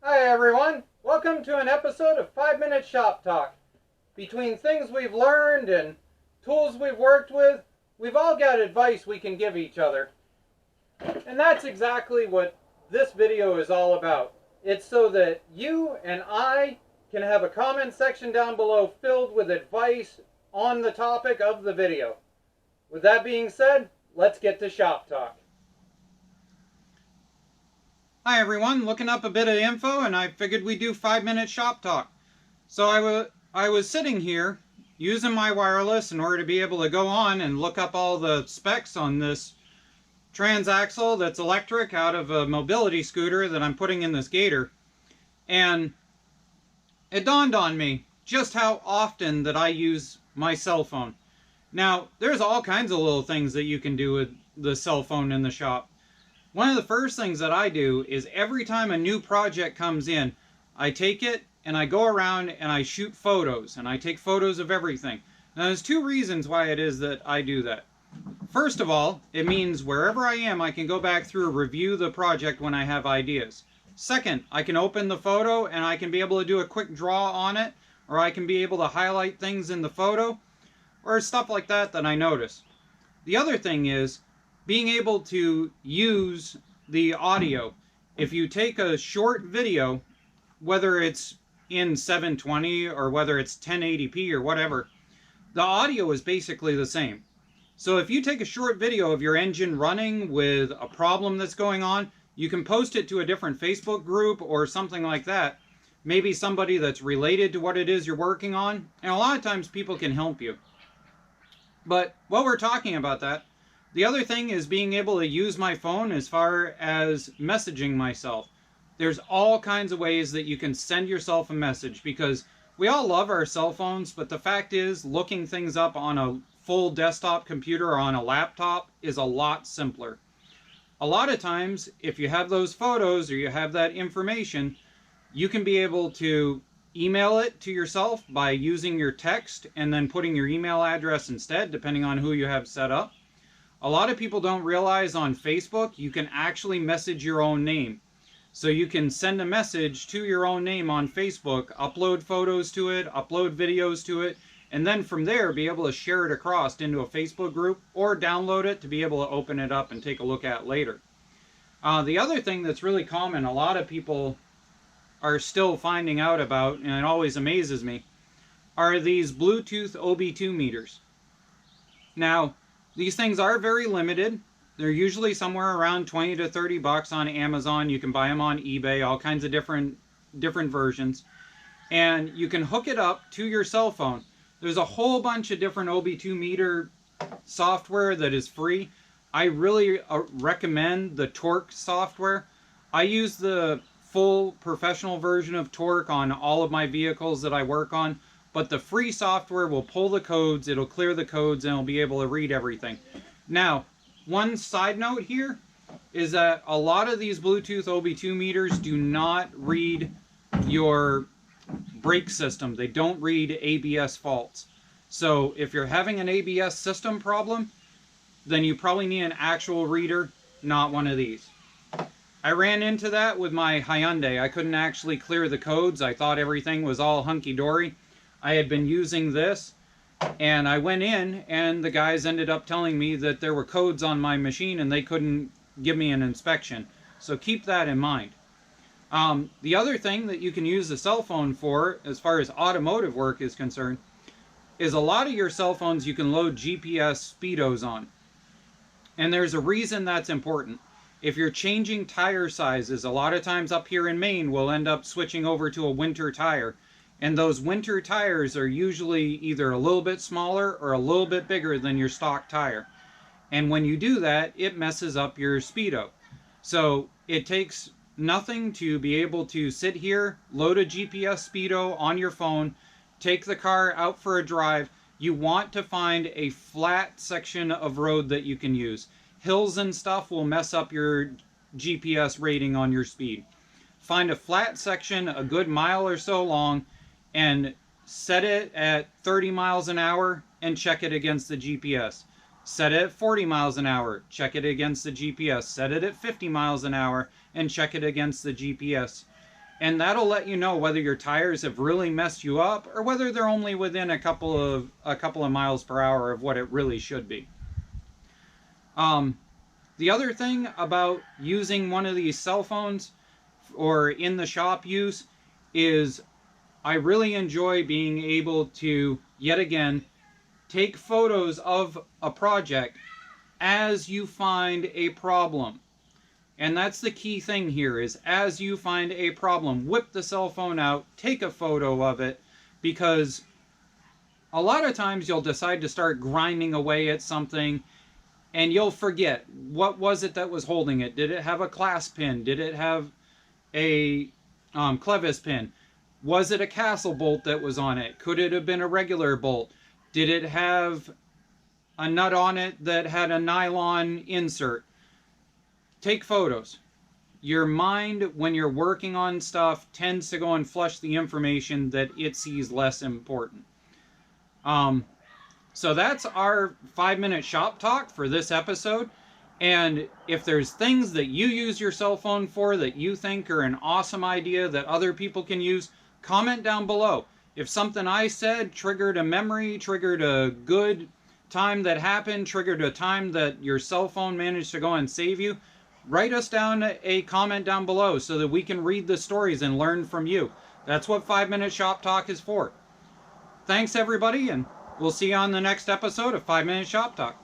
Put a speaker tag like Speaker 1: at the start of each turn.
Speaker 1: Hi everyone, welcome to an episode of 5 Minute Shop Talk. Between things we've learned and tools we've worked with, we've all got advice we can give each other. And that's exactly what this video is all about. It's so that you and I can have a comment section down below filled with advice on the topic of the video. With that being said, let's get to Shop Talk. Hi everyone, looking up a bit of info and I figured we'd do 5 Minute Shop Talk. So I was sitting here using my wireless in order to be able to go on and look up all the specs on this transaxle that's electric out of a mobility scooter that I'm putting in this Gator. And it dawned on me just how often that I use my cell phone. Now, there's all kinds of little things that you can do with the cell phone in the shop. One of the first things that I do is every time a new project comes in, I take it and I go around and I shoot photos, and I take photos of everything. Now there's two reasons why it is that I do that. First of all, it means wherever I am, I can go back through and review the project when I have ideas. Second, I can open the photo and I can be able to do a quick draw on it, or I can be able to highlight things in the photo, or stuff like that that I notice. The other thing is being able to use the audio. If you take a short video, whether it's in 720 or whether it's 1080p or whatever, the audio is basically the same. So if you take a short video of your engine running with a problem that's going on, you can post it to a different Facebook group or something like that. Maybe somebody that's related to what it is you're working on. And a lot of times people can help you. But while we're talking about that, the other thing is being able to use my phone as far as messaging myself. There's all kinds of ways that you can send yourself a message, because we all love our cell phones, but the fact is looking things up on a full desktop computer or on a laptop is a lot simpler. A lot of times, if you have those photos or you have that information, you can be able to email it to yourself by using your text and then putting your email address instead, depending on who you have set up. A lot of people don't realize on Facebook you can actually message your own name. So you can send a message to your own name on Facebook, upload photos to it, upload videos to it, and then from there be able to share it across into a Facebook group or download it to be able to open it up and take a look at later. The other thing that's really common, a lot of people are still finding out about, and it always amazes me, are these Bluetooth OB2 meters. Now, these things are very limited. They're usually somewhere around 20 to 30 bucks on Amazon. You can buy them on eBay, all kinds of different versions. And you can hook it up to your cell phone. There's a whole bunch of different OB2 meter software that is free. I really recommend the Torque software. I use the full professional version of Torque on all of my vehicles that I work on. But the free software will pull the codes, it'll clear the codes, and it'll be able to read everything. Now, one side note here is that a lot of these Bluetooth OB2 meters do not read your brake system. They don't read ABS faults. So if you're having an ABS system problem, then you probably need an actual reader, not one of these. I ran into that with my Hyundai. I couldn't actually clear the codes. I thought everything was all hunky-dory. I had been using this, and I went in, and the guys ended up telling me that there were codes on my machine and they couldn't give me an inspection. So keep that in mind. The other thing that you can use the cell phone for, as far as automotive work is concerned, is a lot of your cell phones you can load GPS speedos on. And there's a reason that's important. If you're changing tire sizes, a lot of times up here in Maine, we'll end up switching over to a winter tire. And those winter tires are usually either a little bit smaller or a little bit bigger than your stock tire. And when you do that, it messes up your speedo. So it takes nothing to be able to sit here, load a GPS speedo on your phone, take the car out for a drive. You want to find a flat section of road that you can use. Hills and stuff will mess up your GPS rating on your speed. Find a flat section, a good mile or so long, and set it at 30 miles an hour and check it against the GPS. Set it at 40 miles an hour, check it against the GPS. Set it at 50 miles an hour and check it against the GPS. And that'll let you know whether your tires have really messed you up or whether they're only within a couple of miles per hour of what it really should be. The other thing about using one of these cell phones or in the shop use is I really enjoy being able to, yet again, take photos of a project as you find a problem. And that's the key thing here is as you find a problem, whip the cell phone out, take a photo of it, because a lot of times you'll decide to start grinding away at something and you'll forget, what was it that was holding it? Did it have a clasp pin? Did it have a clevis pin? Was it a castle bolt that was on it? Could it have been a regular bolt? Did it have a nut on it that had a nylon insert? Take photos. Your mind, when you're working on stuff, tends to go and flush the information that it sees less important. So that's our 5-minute shop talk for this episode. And if there's things that you use your cell phone for that you think are an awesome idea that other people can use, comment down below. If something I said triggered a memory, triggered a good time that happened, triggered a time that your cell phone managed to go and save you, write us down a comment down below so that we can read the stories and learn from you. That's what 5-minute shop talk is for. Thanks everybody, and we'll see you on the next episode of 5-minute shop talk.